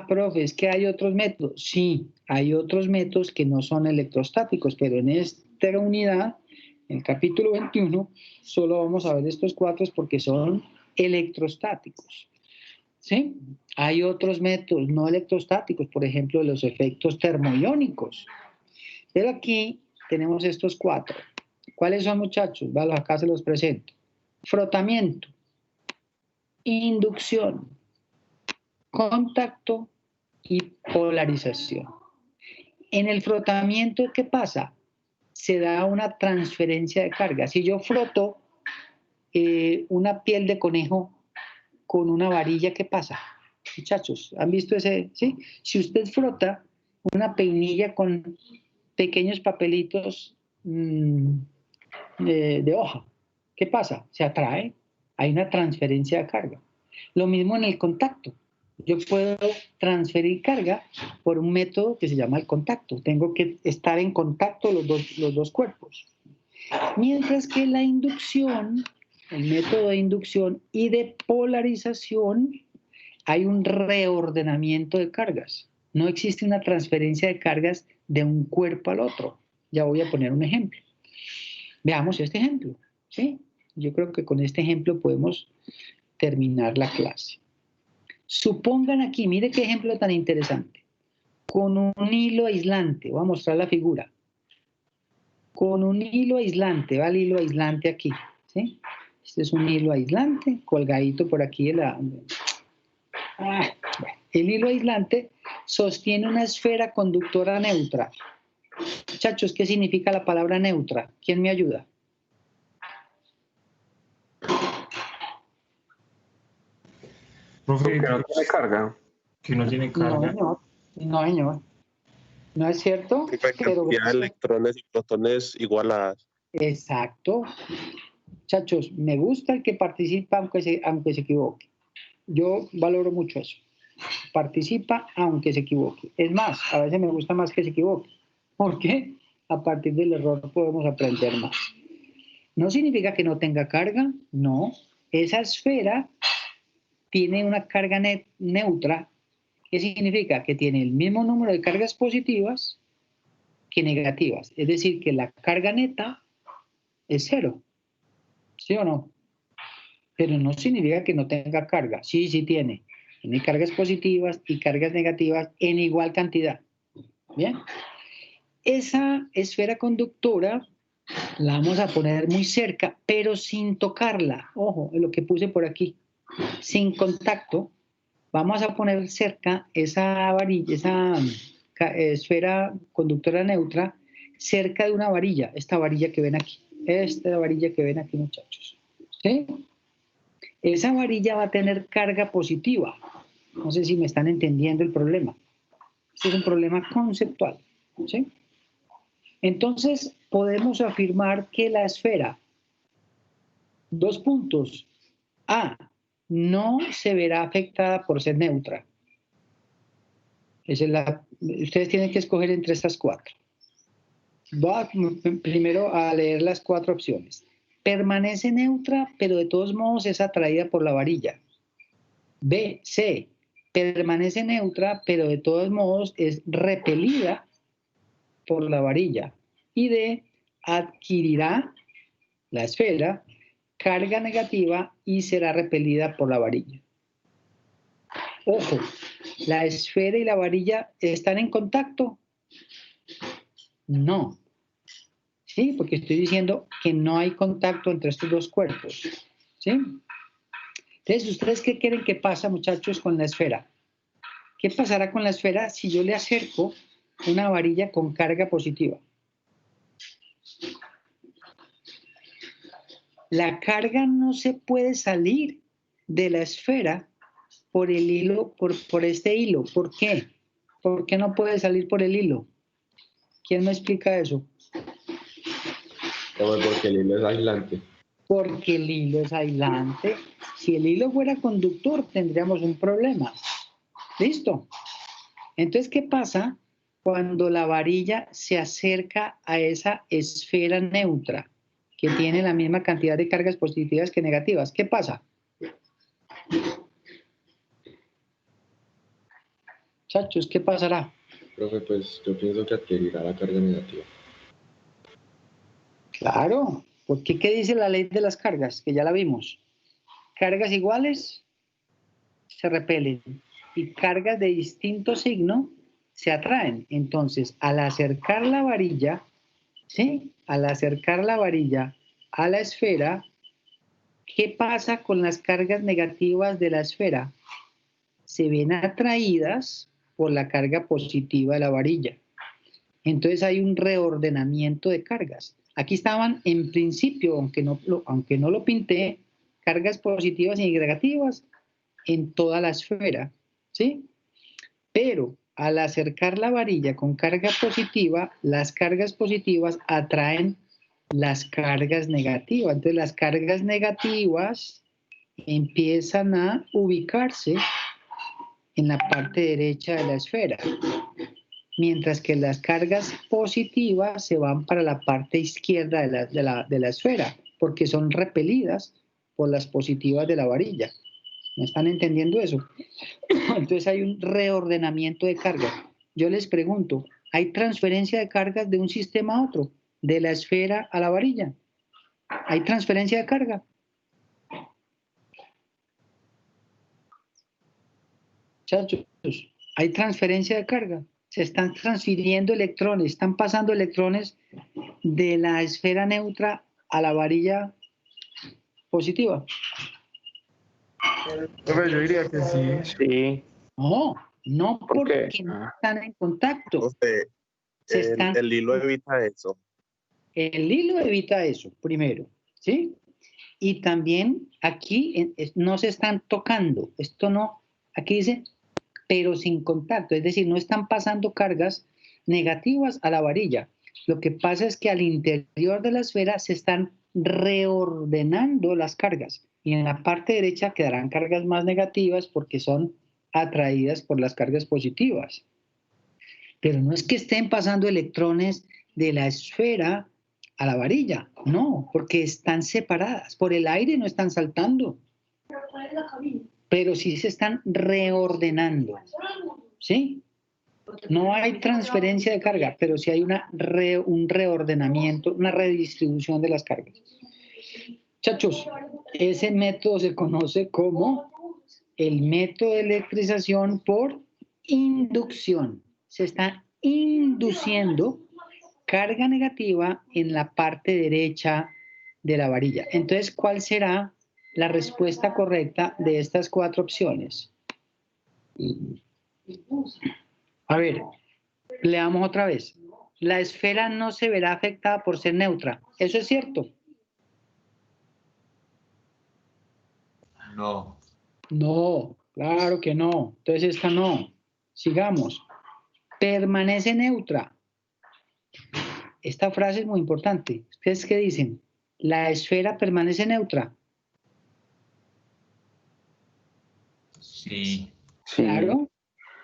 Profe, ¿es que hay otros métodos? Sí, hay otros métodos que no son electrostáticos, pero en esta unidad, en el capítulo 21, solo vamos a ver estos 4 porque son electrostáticos. ¿Sí? Hay otros métodos no electrostáticos, por ejemplo, los efectos termoiónicos. Pero aquí tenemos estos 4. ¿Cuáles son, muchachos? Vale, acá se los presento. Frotamiento, inducción, contacto y polarización. En el frotamiento, ¿qué pasa? Se da una transferencia de carga. Si yo froto una piel de conejo con una varilla, ¿qué pasa? Muchachos, ¿han visto ese? ¿Sí? Si usted frota una peinilla con pequeños papelitos de hoja, ¿qué pasa? Se atrae, hay una transferencia de carga. Lo mismo en el contacto. Yo puedo transferir carga por un método que se llama el contacto. Tengo que estar en contacto los dos cuerpos. Mientras que la inducción, el método de inducción y de polarización, hay un reordenamiento de cargas. No existe una transferencia de cargas de un cuerpo al otro. Ya voy a poner un ejemplo. Veamos este ejemplo, ¿sí? Yo creo que con este ejemplo podemos terminar la clase. Supongan aquí, mire qué ejemplo tan interesante. Con un hilo aislante, voy a mostrar la figura. Con un hilo aislante, va el hilo aislante aquí, ¿sí? Este es un hilo aislante, colgadito por aquí de la... bueno. El hilo aislante sostiene una esfera conductora neutra. Muchachos, ¿qué significa la palabra neutra? ¿Quién me ayuda? Profe, Que no tiene carga. que no tiene No, carga. señor. No, señor. ¿No es cierto? Pero, Cantidad de electrones y protones igualadas. exacto. Muchachos, me gusta el que participa aunque se equivoque. Yo valoro mucho eso. Participa aunque se equivoque. Es más, a veces me gusta más que se equivoque. ¿Por qué? A partir del error podemos aprender más. ¿No significa que no tenga carga? No. Esa esfera tiene una carga neutra. ¿Qué significa? Que tiene el mismo número de cargas positivas que negativas. Es decir, que la carga neta es cero. ¿Sí o no? Pero no significa que no tenga carga. Sí, sí tiene. Tiene cargas positivas y cargas negativas en igual cantidad. Bien. Esa esfera conductora la vamos a poner muy cerca, pero sin tocarla. Ojo, es lo que puse por aquí. Sin contacto, vamos a poner cerca esa varilla, esa esfera conductora neutra, cerca de una varilla, esta varilla que ven aquí. Esta varilla que ven aquí, muchachos. ¿Sí? Esa varilla va a tener carga positiva. No sé si me están entendiendo el problema. Este es un problema conceptual. ¿Sí? Entonces, podemos afirmar que la esfera, dos puntos, A, no se verá afectada por ser neutra. Ustedes tienen que escoger entre estas cuatro. Voy primero a leer las cuatro opciones. Permanece neutra, pero de todos modos es atraída por la varilla. B, C, permanece neutra, pero de todos modos es repelida por la varilla. Y D, adquirirá la esfera carga negativa y será repelida por la varilla. Ojo, ¿la esfera y la varilla están en contacto? No. ¿Sí? Porque estoy diciendo que no hay contacto entre estos dos cuerpos. ¿Sí? Entonces, ¿ustedes qué creen que pasa, muchachos, con la esfera? ¿Qué pasará con la esfera si yo le acerco una varilla con carga positiva? La carga no se puede salir de la esfera por el hilo, por este hilo. ¿Por qué? ¿Por qué no puede salir por el hilo? ¿Quién me explica eso? Porque el hilo es aislante. Porque el hilo es aislante. Si el hilo fuera conductor, tendríamos un problema. ¿Listo? Entonces, ¿qué pasa cuando la varilla se acerca a esa esfera neutra que tiene la misma cantidad de cargas positivas que negativas? ¿Qué pasa? Chachos, ¿qué pasará? Profe, pues yo pienso que adquirirá la carga negativa. Claro, porque ¿qué dice la ley de las cargas? Que ya la vimos. Cargas iguales se repelen y cargas de distinto signo se atraen. Entonces, al acercar la varilla, ¿sí? Al acercar la varilla a la esfera, ¿qué pasa con las cargas negativas de la esfera? Se ven atraídas por la carga positiva de la varilla. Entonces hay un reordenamiento de cargas. Aquí estaban en principio, aunque no lo pinté, cargas positivas y negativas en toda la esfera, ¿sí? Pero al acercar la varilla con carga positiva, las cargas positivas atraen las cargas negativas. Entonces las cargas negativas empiezan a ubicarse en la parte derecha de la esfera, mientras que las cargas positivas se van para la parte izquierda de la esfera, porque son repelidas por las positivas de la varilla. ¿Me están entendiendo eso? Entonces hay un reordenamiento de cargas. Yo les pregunto, ¿hay transferencia de cargas de un sistema a otro? ¿De la esfera a la varilla? ¿Hay transferencia de carga? Chachos, ¿hay transferencia de carga? Se están transfiriendo electrones, están pasando electrones de la esfera neutra a la varilla positiva. Profe, yo diría que sí. Sí. No ¿Por qué? porque no están en contacto. Profe, el hilo evita eso. El hilo evita eso, primero, ¿sí? Y también aquí no se están tocando. Esto no, aquí dice, pero sin contacto. Es decir, no están pasando cargas negativas a la varilla. Lo que pasa es que al interior de la esfera se están reordenando las cargas. Y en la parte derecha quedarán cargas más negativas porque son atraídas por las cargas positivas. Pero no es que estén pasando electrones de la esfera a la varilla, no, porque están separadas. Por el aire no están saltando, pero sí se están reordenando, ¿sí? No hay transferencia de carga, pero sí hay un reordenamiento, una redistribución de las cargas. Muchachos, ese método se conoce como el método de electrización por inducción. Se está induciendo carga negativa en la parte derecha de la varilla. Entonces, ¿cuál será la respuesta correcta de estas 4 opciones? A ver, leamos otra vez. La esfera no se verá afectada por ser neutra. ¿Eso es cierto? No. No, claro que no. Entonces esta no. Sigamos. Permanece neutra. Esta frase es muy importante. ¿Ustedes qué dicen? ¿La esfera permanece neutra? Sí. Claro,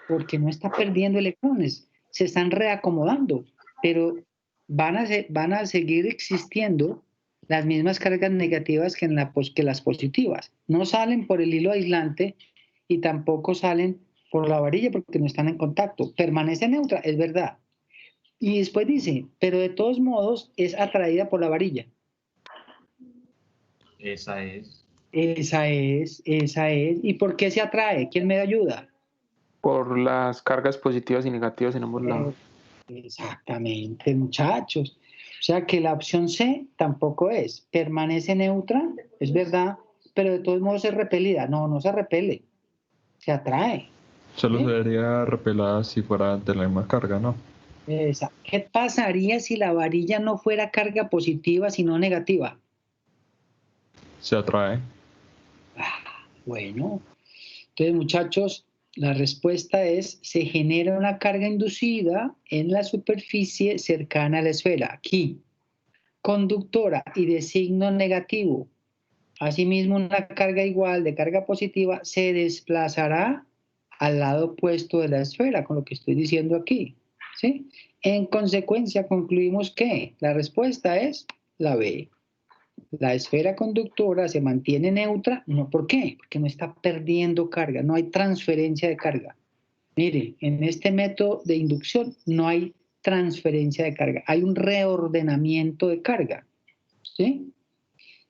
porque no está perdiendo electrones. Se están reacomodando, pero van a seguir existiendo las mismas cargas negativas que las positivas. No salen por el hilo aislante y tampoco salen por la varilla porque no están en contacto. Permanece neutra, es verdad. Y después dice, pero de todos modos es atraída por la varilla. Esa es. Esa es. ¿Y por qué se atrae? ¿Quién me ayuda? Por las cargas positivas y negativas en ambos lados. Exactamente, muchachos. O sea que la opción C tampoco es. Permanece neutra, es verdad, pero de todos modos es repelida. No, no se repele, se atrae. Solo sería repelada si fuera de la misma carga, ¿no? ¿Qué pasaría si la varilla no fuera carga positiva, sino negativa? Se atrae. Bueno, entonces muchachos, la respuesta es, se genera una carga inducida en la superficie cercana a la esfera, aquí, conductora y de signo negativo. Asimismo, una carga igual de carga positiva se desplazará al lado opuesto de la esfera, con lo que estoy diciendo aquí, ¿sí? En consecuencia, concluimos que la respuesta es la B. La esfera conductora se mantiene neutra, ¿no? ¿Por qué? Porque no está perdiendo carga, no hay transferencia de carga. Mire, en este método de inducción no hay transferencia de carga, hay un reordenamiento de carga, ¿sí?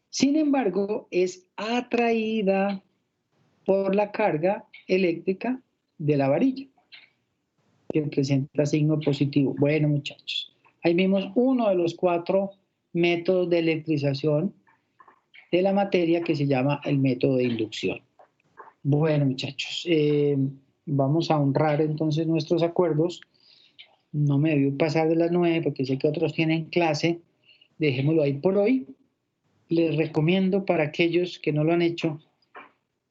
Sin embargo, es atraída por la carga eléctrica de la varilla, que presenta signo positivo. Bueno, muchachos, ahí vimos uno de los 4 métodos de electrización de la materia que se llama el método de inducción. Bueno, muchachos, vamos a honrar entonces nuestros acuerdos. No me debió pasar de las 9 porque sé que otros tienen clase. Dejémoslo ahí por hoy. Les recomiendo para aquellos que no lo han hecho,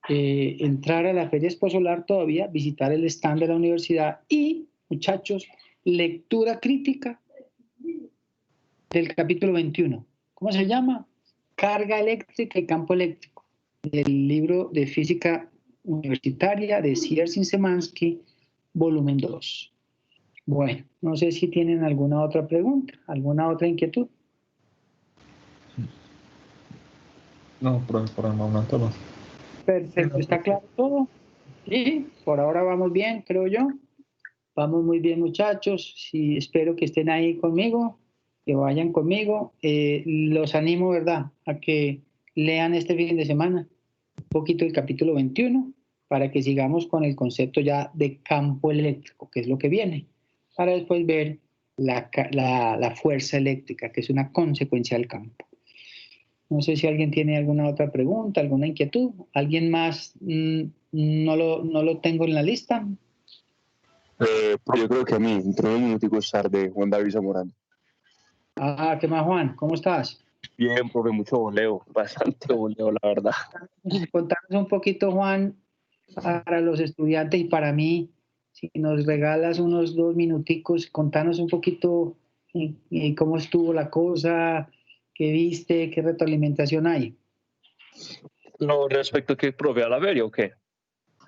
entrar a la Feria Expo Solar todavía, visitar el stand de la universidad y, muchachos, lectura crítica del capítulo 21. ¿Cómo se llama? Carga eléctrica y campo eléctrico, del libro de física universitaria de Siersin-Szymanski, volumen 2. Bueno, no sé si tienen alguna otra pregunta, alguna otra inquietud. No, por el momento no. Perfecto, ¿está claro todo? Sí, por ahora vamos bien, creo yo. Vamos muy bien, muchachos. Sí, espero que estén ahí conmigo, que vayan conmigo. Los animo, ¿verdad?, a que lean este fin de semana un poquito el capítulo 21 para que sigamos con el concepto ya de campo eléctrico, que es lo que viene, para después ver la fuerza eléctrica, que es una consecuencia del campo. No sé si alguien tiene alguna otra pregunta, alguna inquietud. ¿Alguien más no lo tengo en la lista? Pues yo creo que a mí, entró unos minuticos tarde, Juan David Zamorano. Ah, ¿qué más, Juan? ¿Cómo estás? Bien, profe, mucho voleo, bastante voleo, la verdad. Contanos un poquito, Juan, para los estudiantes y para mí, si nos regalas unos 2 minuticos, contanos un poquito cómo estuvo la cosa, qué viste, qué retroalimentación hay. No, respecto a qué, profe, a la feria o qué?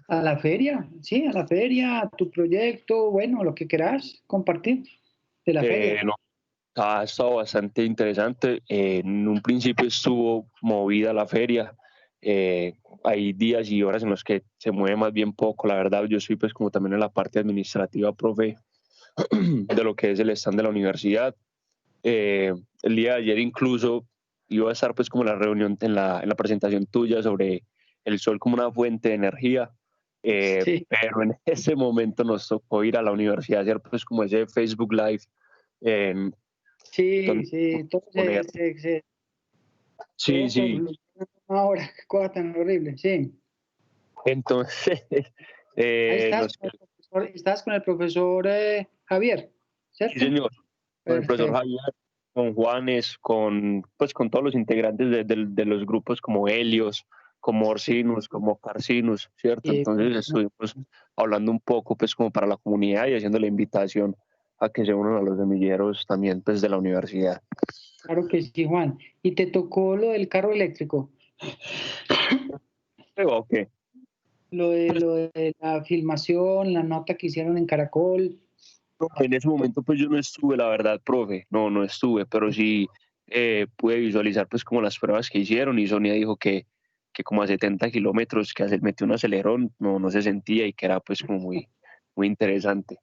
A la feria, sí, a la feria, a tu proyecto, bueno, lo que quieras compartir de la feria. No, ha estado bastante interesante. En un principio estuvo movida la feria. Hay días y horas en los que se mueve más bien poco. La verdad, yo soy pues como también en la parte administrativa, profe, de lo que es el stand de la universidad. El día de ayer incluso iba a estar pues como la reunión en la presentación tuya sobre el sol como una fuente de energía. Sí. Pero en ese momento nos tocó ir a la universidad a hacer pues como ese Facebook Live. Sí, sí, todo Sí, sí. Ahora, qué cosa tan horrible, sí. Entonces, Ahí estás, estás con el profesor Javier, ¿cierto? sí, señor. Con el profesor Perfecto. Javier, con Juanes, pues con todos los integrantes de los grupos como Helios, como Orsinus, como Carcinus, ¿cierto? Entonces estuvimos hablando un poco pues como para la comunidad y haciendo la invitación a que se unan a los semilleros también pues de la universidad. Claro que sí, Juan. ¿Y te tocó lo del carro eléctrico? ¿O qué? Lo de la filmación, la nota que hicieron en Caracol. En ese momento pues yo no estuve, la verdad, profe, no estuve, pero sí pude visualizar pues como las pruebas que hicieron y Sonia dijo que como a 70 kilómetros que metió un acelerón no se sentía y que era pues como muy interesante.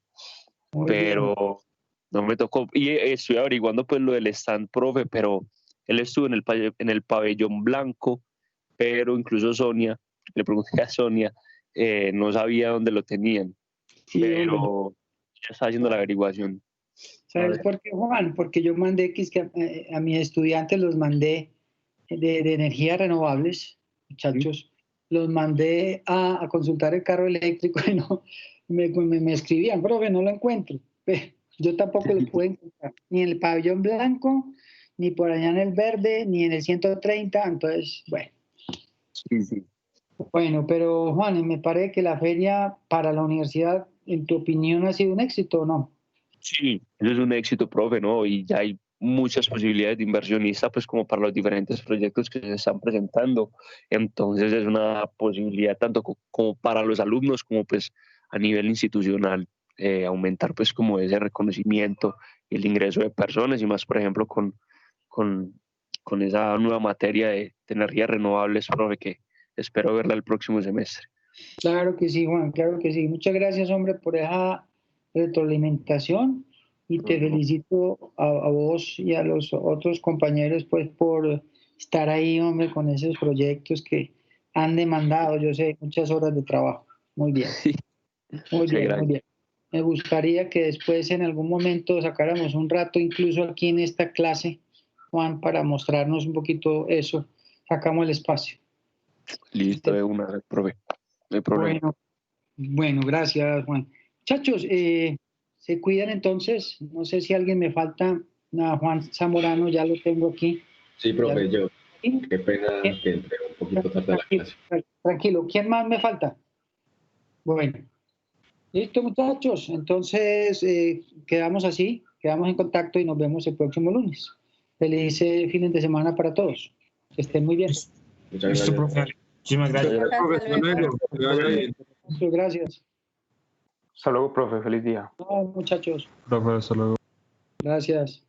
Muy Pero bien. no me tocó, y estoy averiguando pues lo del stand, profe, pero él estuvo en el pabellón blanco, pero incluso Sonia, le pregunté a Sonia, no sabía dónde lo tenían, Sí, pero hombre. ya está haciendo la averiguación. ¿Sabes por qué, Juan? Porque yo mandé a mis estudiantes los mandé de energías renovables, muchachos, los mandé a consultar el carro eléctrico y no, me escribían, profe, no lo encuentro. Yo tampoco lo pude encontrar, ni en el pabellón blanco, ni por allá en el verde, ni en el 130, entonces, bueno. Sí. Bueno, pero Juan, me parece que la feria para la universidad, en tu opinión, ha sido un éxito o no? Sí, eso es un éxito, profe, ¿no? Y ya hay muchas posibilidades de inversionista, pues como para los diferentes proyectos que se están presentando. Entonces es una posibilidad tanto como para los alumnos como pues a nivel institucional, aumentar pues como ese reconocimiento y el ingreso de personas y más, por ejemplo, con esa nueva materia de energías renovables, profe, que espero verla el próximo semestre. Claro que sí, Juan, claro que sí. Muchas gracias, hombre, por esa retroalimentación y te felicito a vos y a los otros compañeros, pues, por estar ahí, hombre, con esos proyectos que han demandado, yo sé, muchas horas de trabajo. Muy bien. Muy Sí, bien, gracias. muy bien. Me gustaría que después en algún momento sacáramos un rato, incluso aquí en esta clase, Juan, para mostrarnos un poquito eso. Sacamos el espacio. Listo, de una, profe. No hay problema. Bueno, gracias, Juan. Muchachos, se cuidan entonces. No sé si alguien me falta. Nada, Juan Zamorano, ya lo tengo aquí. Sí, profe, yo. ¿Sí? Qué pena que entré un poquito tarde a la clase. Tranquilo. ¿Quién más me falta? Bueno, listo, muchachos. Entonces, quedamos así, quedamos en contacto y nos vemos el próximo lunes. Feliz fin de semana para todos. Que estén muy bien. Muchas Listo, gracias. profe. Muchísimas gracias. Hasta luego. Que vaya bien. Muchas gracias. Hasta luego, profe. Feliz día. No, muchachos. Profe, hasta luego. Gracias.